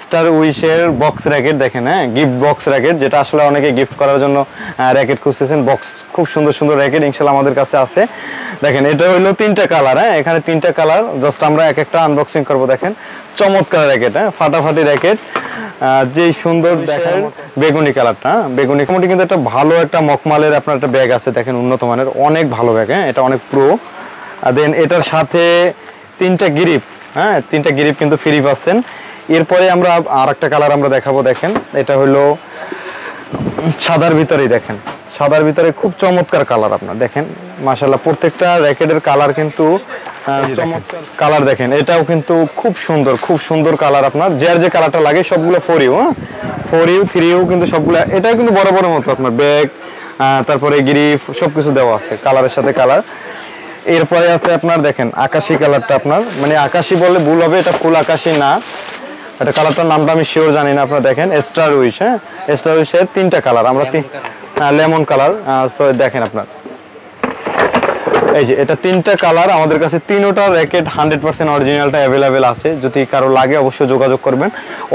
Star উইশের box racket দেখেন, হ্যাঁ gift box racket, যেটা আসলে অনেকে গিফট করার জন্য র্যাকেট খুঁজতেছেন। বক্স খুব সুন্দর সুন্দর র্যাকেট ইনশাল্লাহ আমাদের কাছে আছে। দেখেন এটা হলো 3টা কালার, হ্যাঁ এখানে 3টা কালার, জাস্ট আমরা এক একটা আনবক্সিং করব। দেখেন চমৎকার র্যাকেট, হ্যাঁ ফাটাফাটি র্যাকেট, যে সুন্দর দেখেন বেগুনি কালারটা, বেগুনি মোটামুটি কিন্তু একটা ভালো একটা মকমালের আপনার একটা ব্যাগ আছে, দেখেন উন্নত মানের অনেক ভালো ব্যাগ, হ্যাঁ এটা অনেক প্রো। দেন এটার সাথে 3টা গ্রিপ, হ্যাঁ 3টা গ্রিপ কিন্তু ফ্রি পাচ্ছেন। এরপরে আমরা আর একটা কালার আমরা দেখাবো। দেখেন এটা হলো সাদার ভিতরেই, দেখেন সাদার ভিতরে খুব চমৎকার কালার আপনার দেখেন মাশাআল্লাহ। প্রত্যেকটা র্যাকেটের কালার কিন্তু চমৎকার কালার, দেখেন এটাও কিন্তু খুব সুন্দর কালার আপনার। যার যে কালারটা লাগে সবগুলো 4U, হ্যাঁ 4U 3U কিন্তু সবগুলো। এটাও কিন্তু বড় বড় মতো আপনার ব্যাগ, তারপরে গ্রিপ সবকিছু দেওয়া আছে কালারের সাথে কালার। এরপরে আছে আপনার দেখেন আকাশি কালারটা, আপনার মানে আকাশি বলে ভুল হবে, এটা ফুল আকাশি না, এটা কালারটার নামটা আমি শিওর জানি না। আপনারা দেখেন স্টার উইশ, হ্যাঁ স্টার উইশের 3টা কালার আমরা, লেমন কালার। সো দেখেন আপনার এই যে এটা 3টা কালার আমাদের কাছে, 3টা র্যাকেট 100% অরিজিনালটা অ্যাভেলেবেল আছে। যদি কারো লাগে অবশ্যই যোগাযোগ করবেন।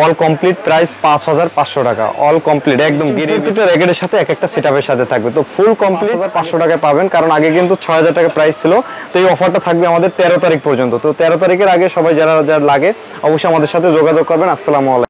অল কমপ্লিট প্রাইস 5500 টাকা, অল কমপ্লিট একদম। প্রত্যেকটা র্যাকেটের সাথে এক একটা সেটআপের সাথে থাকবে, তো ফুল কমপ্লিট 500 টাকায় পাবেন। কারণ আগে কিন্তু 6000 টাকা প্রাইস ছিল। তো এই অফারটা থাকবে আমাদের 13 তারিখ পর্যন্ত। তো 13 তারিখের আগে সবাই যারা লাগে অবশ্যই আমাদের সাথে যোগাযোগ করবেন। আসসালামু আলাইকুম।